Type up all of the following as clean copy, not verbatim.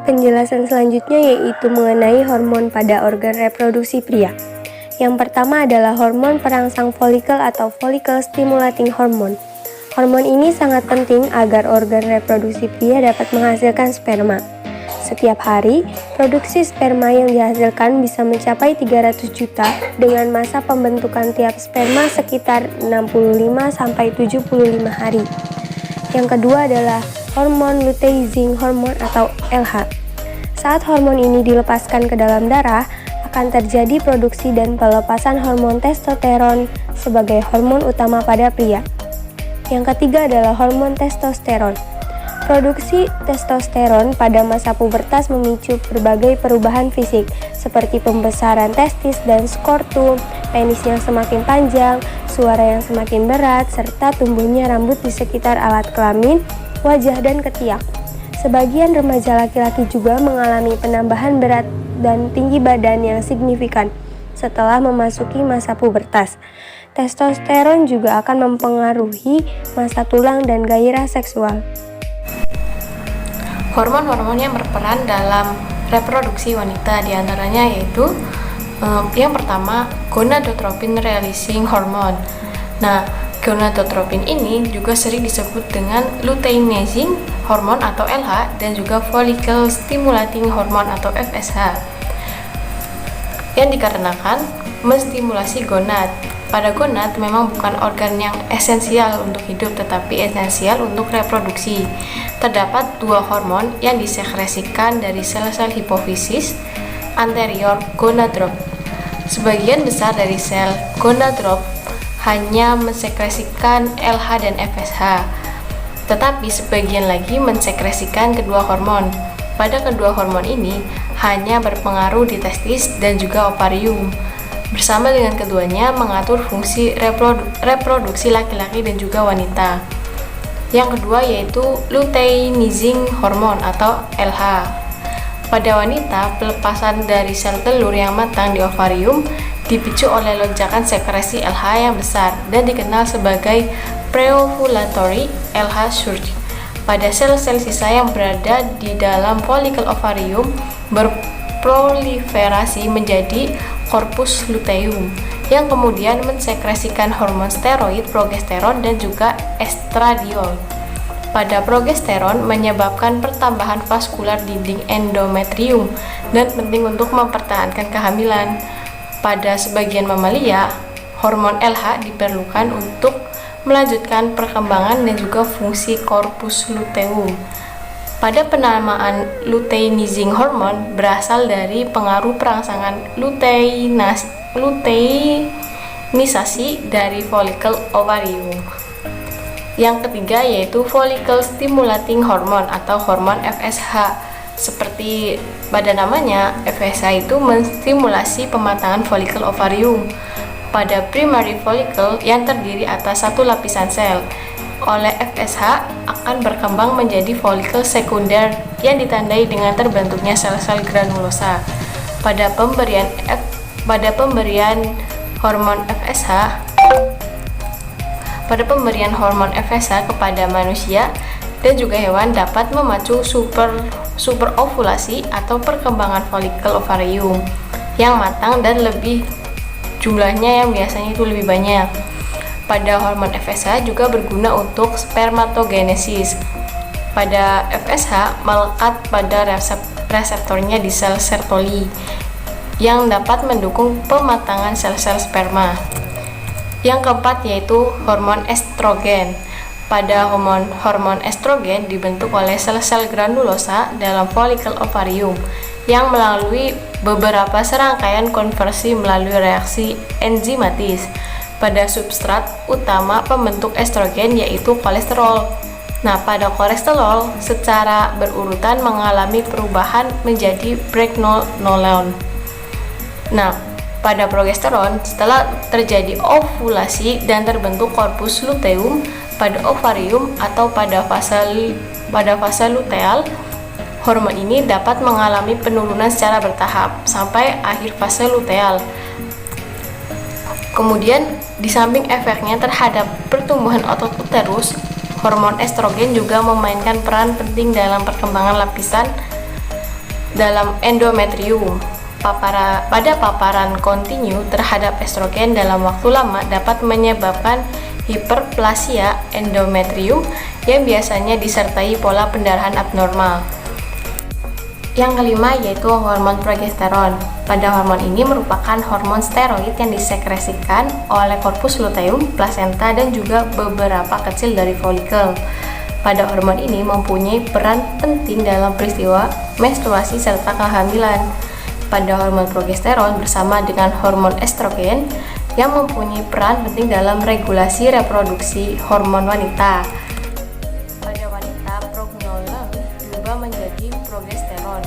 Penjelasan selanjutnya yaitu mengenai hormon pada organ reproduksi pria. Yang pertama adalah hormon perangsang folikel atau follicle stimulating hormone. Hormon ini sangat penting agar organ reproduksi pria dapat menghasilkan sperma. Setiap hari, produksi sperma yang dihasilkan bisa mencapai 300 juta dengan masa pembentukan tiap sperma sekitar 65-75 hari. Yang kedua adalah hormon luteinizing hormone atau LH. Saat hormon ini dilepaskan ke dalam darah, akan terjadi produksi dan pelepasan hormon testosteron sebagai hormon utama pada pria. Yang ketiga adalah hormon testosteron. Produksi testosteron pada masa pubertas memicu berbagai perubahan fisik, seperti pembesaran testis dan skortum, penis yang semakin panjang, suara yang semakin berat, serta tumbuhnya rambut di sekitar alat kelamin, wajah, dan ketiak. Sebagian remaja laki-laki juga mengalami penambahan berat dan tinggi badan yang signifikan setelah memasuki masa pubertas. Testosteron juga akan mempengaruhi masa tulang dan gairah seksual. Hormon-hormon yang berperan dalam reproduksi wanita diantaranya yaitu yang pertama gonadotropin releasing hormone. Nah, gonadotropin ini juga sering disebut dengan luteinizing hormone atau LH dan juga follicle stimulating hormone atau FSH yang dikarenakan menstimulasi gonad. Pada gonad memang bukan organ yang esensial untuk hidup tetapi esensial untuk reproduksi. Terdapat dua hormon yang disekresikan dari sel-sel hipofisis anterior gonadrop. Sebagian besar dari sel gonadrop hanya mensekresikan LH dan FSH, tetapi sebagian lagi mensekresikan kedua hormon. Pada kedua hormon ini hanya berpengaruh di testis dan juga ovarium. Bersama dengan keduanya mengatur fungsi reproduksi laki-laki dan juga wanita. Yang kedua yaitu luteinizing hormone atau LH. Pada wanita, pelepasan dari sel telur yang matang di ovarium dipicu oleh lonjakan sekresi LH yang besar dan dikenal sebagai preovulatory LH surge. Pada sel-sel sisa yang berada di dalam folikel ovarium berproliferasi menjadi corpus luteum yang kemudian mensekresikan hormon steroid, progesteron, dan juga estradiol. Pada progesteron menyebabkan pertambahan vaskular dinding endometrium dan penting untuk mempertahankan kehamilan. Pada sebagian mamalia, hormon LH diperlukan untuk melanjutkan perkembangan dan juga fungsi corpus luteum. Pada penamaan luteinizing hormone berasal dari pengaruh perangsangan luteinisasi dari folikel ovarium. Yang ketiga yaitu follicle stimulating hormone atau hormon FSH. Seperti pada namanya, FSH itu menstimulasi pematangan folikel ovarium pada primary follicle yang terdiri atas satu lapisan sel. Oleh FSH akan berkembang menjadi folikel sekunder yang ditandai dengan terbentuknya sel-sel granulosa. Pada pemberian hormon FSH kepada manusia dan juga hewan dapat memacu superovulasi atau perkembangan folikel ovarium yang matang dan lebih jumlahnya yang biasanya itu lebih banyak. Pada hormon FSH juga berguna untuk spermatogenesis. Pada FSH melekat pada reseptornya di sel Sertoli yang dapat mendukung pematangan sel-sel sperma. Yang keempat yaitu hormon estrogen. Pada hormon estrogen dibentuk oleh sel-sel granulosa dalam folikel ovarium yang melalui beberapa serangkaian konversi melalui reaksi enzimatis pada substrat utama pembentuk estrogen yaitu kolesterol. Nah, pada kolesterol secara berurutan mengalami perubahan menjadi pregnenolone. Nah, pada progesteron setelah terjadi ovulasi dan terbentuk korpus luteum pada ovarium atau pada fase luteal, hormon ini dapat mengalami penurunan secara bertahap sampai akhir fase luteal. Kemudian, di samping efeknya terhadap pertumbuhan otot uterus, hormon estrogen juga memainkan peran penting dalam perkembangan lapisan dalam endometrium. Pada paparan kontinu terhadap estrogen dalam waktu lama dapat menyebabkan hiperplasia endometrium yang biasanya disertai pola pendarahan abnormal. Yang kelima yaitu hormon progesteron. Pada hormon ini merupakan hormon steroid yang disekresikan oleh korpus luteum, plasenta, dan juga beberapa kecil dari folikel. Pada hormon ini mempunyai peran penting dalam peristiwa menstruasi serta kehamilan. Pada hormon progesteron bersama dengan hormon estrogen yang mempunyai peran penting dalam regulasi reproduksi hormon wanita. Pada wanita, prognolon berubah menjadi progesteron,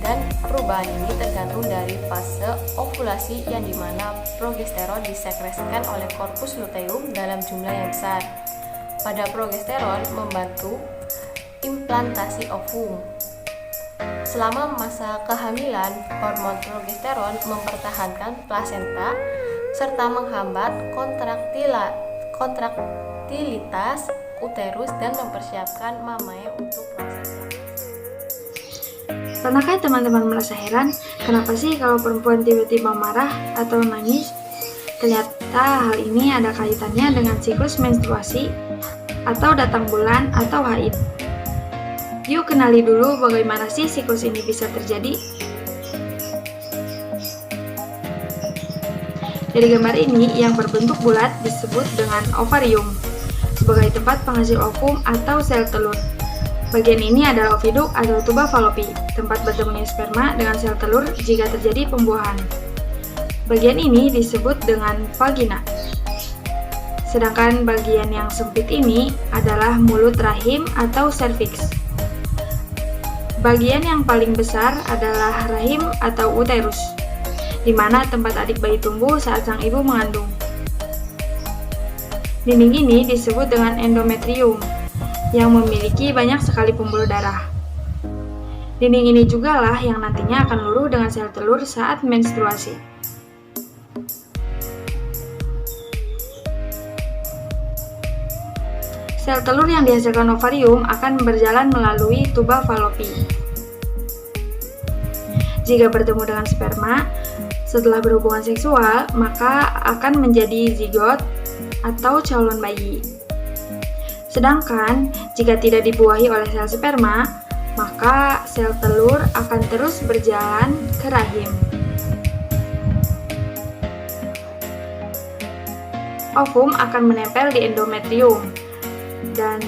dan perubahan ini tergantung dari fase ovulasi yang dimana progesteron disekresikan oleh korpus luteum dalam jumlah yang besar. Pada progesteron membantu implantasi ovum. Selama masa kehamilan, hormon progesteron mempertahankan plasenta serta menghambat kontraktilitas uterus dan mempersiapkan mamae untuk prosesnya. Pernahkah teman-teman merasa heran, kenapa sih kalau perempuan tiba-tiba marah atau nangis? Ternyata hal ini ada kaitannya dengan siklus menstruasi atau datang bulan atau haid. Yuk kenali dulu bagaimana sih siklus ini bisa terjadi. Dari gambar ini, yang berbentuk bulat disebut dengan ovarium, sebagai tempat penghasil ovum atau sel telur. Bagian ini adalah oviduk atau tuba falopi, tempat bertemunya sperma dengan sel telur jika terjadi pembuahan. Bagian ini disebut dengan vagina. Sedangkan bagian yang sempit ini adalah mulut rahim atau serviks. Bagian yang paling besar adalah rahim atau uterus, di mana tempat adik bayi tumbuh saat sang ibu mengandung. Dinding ini disebut dengan endometrium, yang memiliki banyak sekali pembuluh darah. Dinding ini juga lah yang nantinya akan luruh dengan sel telur saat menstruasi. Sel telur yang dihasilkan ovarium akan berjalan melalui tuba falopi. Jika bertemu dengan sperma, setelah berhubungan seksual, maka akan menjadi zigot atau calon bayi. Sedangkan, jika tidak dibuahi oleh sel sperma, maka sel telur akan terus berjalan ke rahim. Ovum akan menempel di endometrium, dan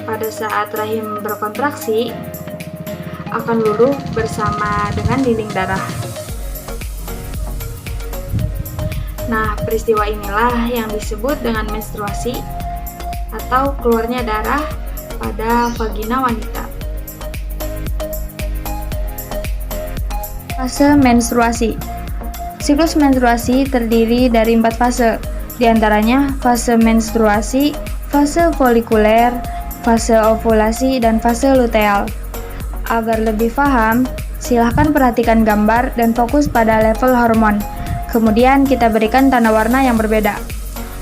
pada saat rahim berkontraksi, akan luruh bersama dengan dinding darah. Nah, peristiwa inilah yang disebut dengan menstruasi atau keluarnya darah pada vagina wanita. Fase menstruasi. Siklus menstruasi terdiri dari 4 fase, diantaranya fase menstruasi, fase folikuler, fase ovulasi, dan fase luteal. Agar lebih paham, silahkan perhatikan gambar dan fokus pada level hormon. Kemudian kita berikan tanda warna yang berbeda.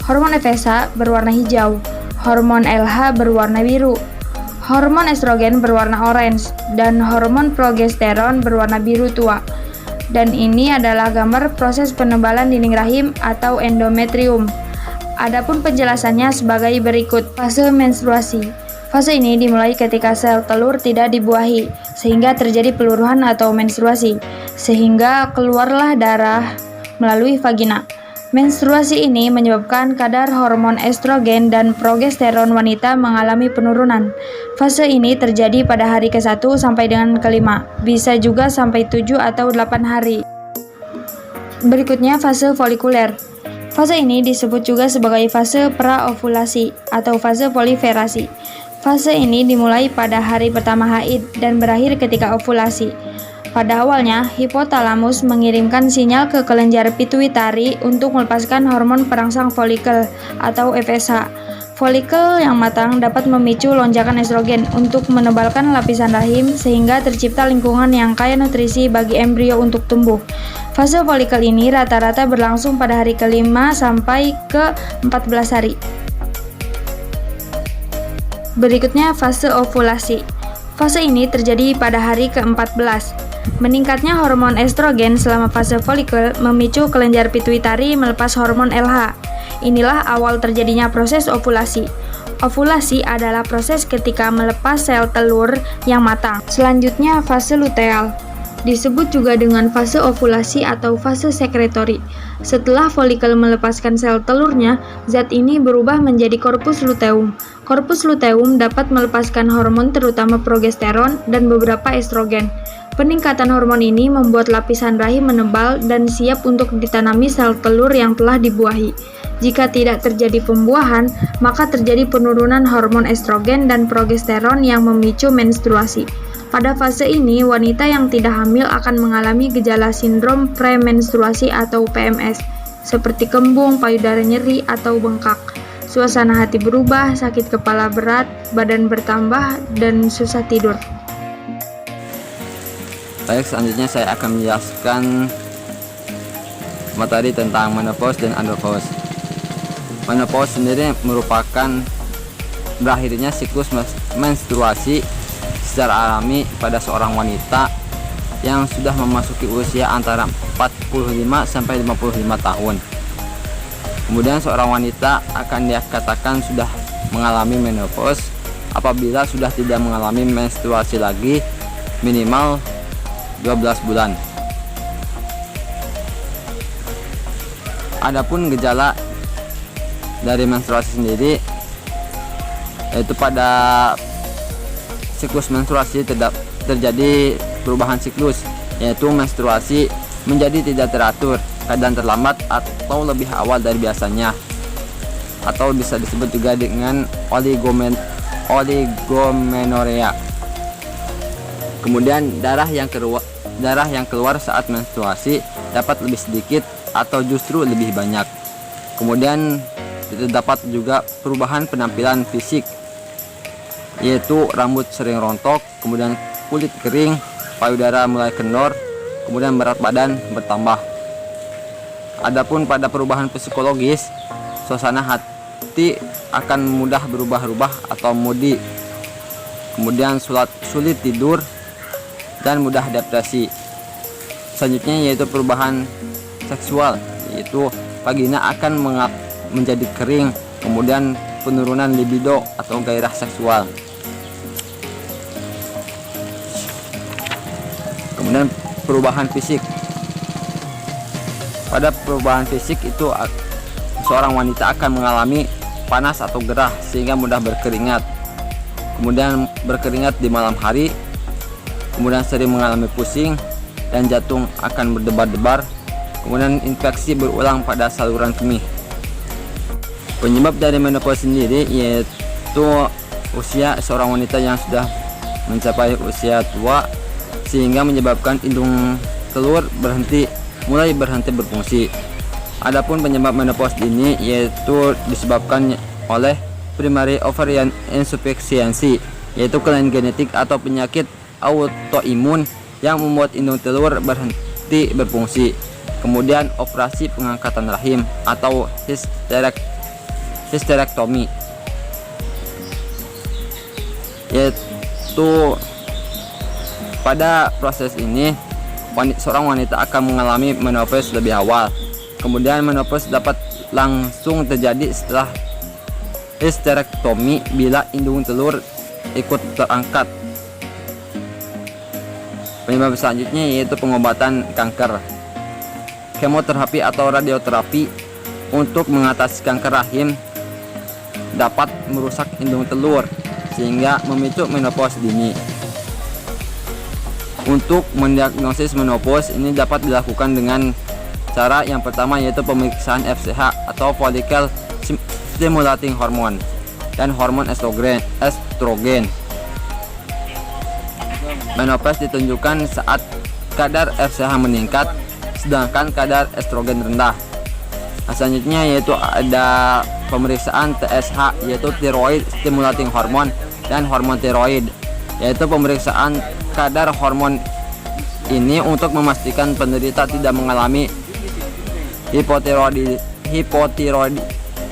Hormon FSH berwarna hijau, hormon LH berwarna biru, hormon estrogen berwarna orange, dan hormon progesteron berwarna biru tua. Dan ini adalah gambar proses penebalan dinding rahim atau endometrium. Adapun penjelasannya sebagai berikut. Fase menstruasi. Fase ini dimulai ketika sel telur tidak dibuahi, sehingga terjadi peluruhan atau menstruasi, sehingga keluarlah darah melalui vagina. Menstruasi ini menyebabkan kadar hormon estrogen dan progesteron wanita mengalami penurunan. Fase ini terjadi pada hari ke-1 sampai dengan ke-5, bisa juga sampai 7 atau 8 hari. Berikutnya fase folikuler. Fase ini disebut juga sebagai fase praovulasi atau fase proliferasi. Fase ini dimulai pada hari pertama haid dan berakhir ketika ovulasi. Pada awalnya, hipotalamus mengirimkan sinyal ke kelenjar pituitari untuk melepaskan hormon perangsang folikel atau FSH. Folikel yang matang dapat memicu lonjakan estrogen untuk menebalkan lapisan rahim sehingga tercipta lingkungan yang kaya nutrisi bagi embrio untuk tumbuh. Fase folikel ini rata-rata berlangsung pada hari ke-5 sampai ke-14 hari. Berikutnya fase ovulasi. Fase ini terjadi pada hari ke-14. Meningkatnya hormon estrogen selama fase folikel memicu kelenjar pituitari melepas hormon LH. Inilah awal terjadinya proses ovulasi. Ovulasi adalah proses ketika melepas sel telur yang matang. Selanjutnya fase luteal. Disebut juga dengan fase ovulasi atau fase sekretori. Setelah folikel melepaskan sel telurnya, zat ini berubah menjadi korpus luteum. Korpus luteum dapat melepaskan hormon terutama progesteron dan beberapa estrogen. Peningkatan hormon ini membuat lapisan rahim menebal dan siap untuk ditanami sel telur yang telah dibuahi. Jika tidak terjadi pembuahan, maka terjadi penurunan hormon estrogen dan progesteron yang memicu menstruasi. Pada fase ini, wanita yang tidak hamil akan mengalami gejala sindrom premenstruasi atau PMS, seperti kembung, payudara nyeri, atau bengkak. Suasana hati berubah, sakit kepala berat, badan bertambah, dan susah tidur. Baik, selanjutnya saya akan menjelaskan materi tentang menopause dan andropause. Menopause sendiri merupakan berakhirnya siklus menstruasi secara alami pada seorang wanita yang sudah memasuki usia antara 45 sampai 55 tahun. Kemudian seorang wanita akan dikatakan sudah mengalami menopause apabila sudah tidak mengalami menstruasi lagi minimal 12 bulan. Adapun gejala dari menstruasi sendiri, yaitu pada siklus menstruasi terjadi perubahan siklus, yaitu menstruasi menjadi tidak teratur, keadaan terlambat atau lebih awal dari biasanya, atau bisa disebut juga dengan oligomenorea. Kemudian darah yang keluar saat menstruasi dapat lebih sedikit atau justru lebih banyak. Kemudian terdapat juga perubahan penampilan fisik, yaitu rambut sering rontok, kemudian kulit kering, payudara mulai kendor, kemudian berat badan bertambah. Adapun pada perubahan psikologis, suasana hati akan mudah berubah-ubah atau moody, kemudian sulit tidur dan mudah depresi. Selanjutnya yaitu perubahan seksual, yaitu vagina akan menjadi kering, kemudian penurunan libido atau gairah seksual. Kemudian perubahan fisik. Pada perubahan fisik itu seorang wanita akan mengalami panas atau gerah sehingga mudah berkeringat. Kemudian berkeringat di malam hari. Kemudian sering mengalami pusing dan jantung akan berdebar-debar. Kemudian infeksi berulang pada saluran kemih. Penyebab dari menopause sendiri yaitu usia seorang wanita yang sudah mencapai usia tua, sehingga menyebabkan indung telur mulai berhenti berfungsi. Adapun penyebab menopause ini yaitu disebabkan oleh primary ovarian insufficiency, yaitu kelainan genetik atau penyakit autoimun yang membuat indung telur berhenti berfungsi. Kemudian operasi pengangkatan rahim atau hysterektomi, yaitu pada proses ini seorang wanita akan mengalami menopause lebih awal. Kemudian menopause dapat langsung terjadi setelah hysterektomi bila indung telur ikut terangkat. Penyebab selanjutnya yaitu pengobatan kanker. Kemoterapi atau radioterapi untuk mengatasi kanker rahim dapat merusak indung telur sehingga memicu menopause dini. Untuk mendiagnosis menopause ini dapat dilakukan dengan cara yang pertama yaitu pemeriksaan FSH atau follicle stimulating hormone dan hormon estrogen. Menopause ditunjukkan saat kadar FSH meningkat sedangkan kadar estrogen rendah. Selanjutnya yaitu ada pemeriksaan TSH yaitu thyroid stimulating hormone dan hormon tiroid, yaitu pemeriksaan kadar hormon ini untuk memastikan penderita tidak mengalami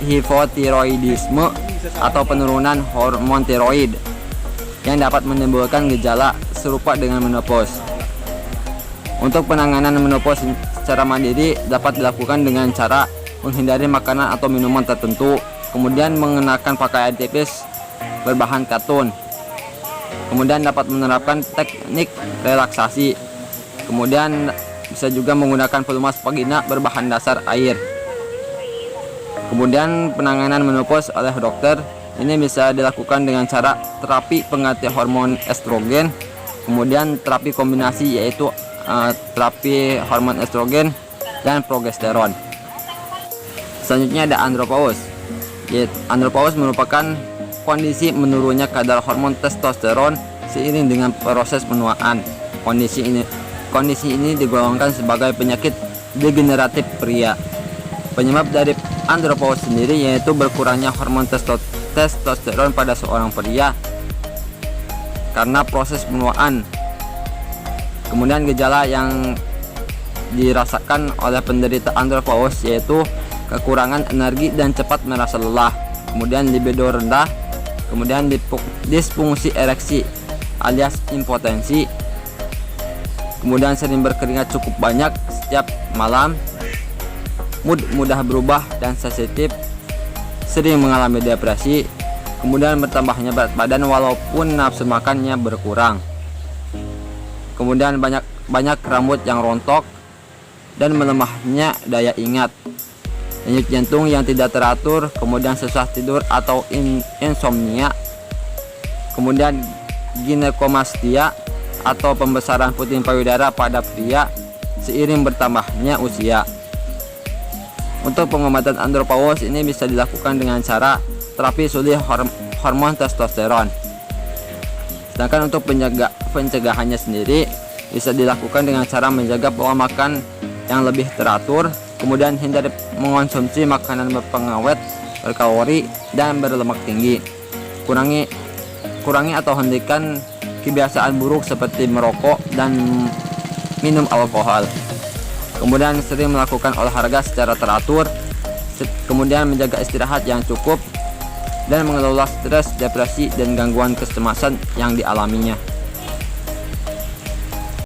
hipotiroidisme atau penurunan hormon tiroid yang dapat menimbulkan gejala serupa dengan menopause. Untuk penanganan menopause secara mandiri dapat dilakukan dengan cara menghindari makanan atau minuman tertentu, kemudian mengenakan pakaian tipis berbahan katun, kemudian dapat menerapkan teknik relaksasi, kemudian bisa juga menggunakan pelumas vagina berbahan dasar air. Kemudian penanganan menopause oleh dokter ini bisa dilakukan dengan cara terapi pengganti hormon estrogen, kemudian terapi kombinasi yaitu terapi hormon estrogen dan progesteron. Selanjutnya ada andropause. Andropause merupakan kondisi menurunnya kadar hormon testosteron seiring dengan proses penuaan. Kondisi ini digolongkan sebagai penyakit degeneratif pria. Penyebab dari andropause sendiri yaitu berkurangnya hormon testosteron pada seorang pria karena proses penuaan. Kemudian gejala yang dirasakan oleh penderita andropause yaitu kekurangan energi dan cepat merasa lelah, kemudian libido rendah, kemudian disfungsi ereksi alias impotensi, kemudian sering berkeringat cukup banyak setiap malam, mood mudah berubah dan sensitif, sering mengalami depresi, kemudian bertambahnya berat badan walaupun nafsu makannya berkurang. Kemudian banyak rambut yang rontok dan melemahnya daya ingat, denyut jantung yang tidak teratur, kemudian susah tidur atau insomnia, kemudian ginekomastia atau pembesaran puting payudara pada pria seiring bertambahnya usia. Untuk pengobatan andropause ini bisa dilakukan dengan cara terapi sulih hormon testosteron. Sedangkan untuk pencegahannya sendiri bisa dilakukan dengan cara menjaga pola makan yang lebih teratur, kemudian hindari mengonsumsi makanan berpengawet, berkalori, dan berlemak tinggi. Kurangi atau hentikan kebiasaan buruk seperti merokok dan minum alkohol. Kemudian sering melakukan olahraga secara teratur, kemudian menjaga istirahat yang cukup, dan mengelola stres, depresi, dan gangguan kecemasan yang dialaminya.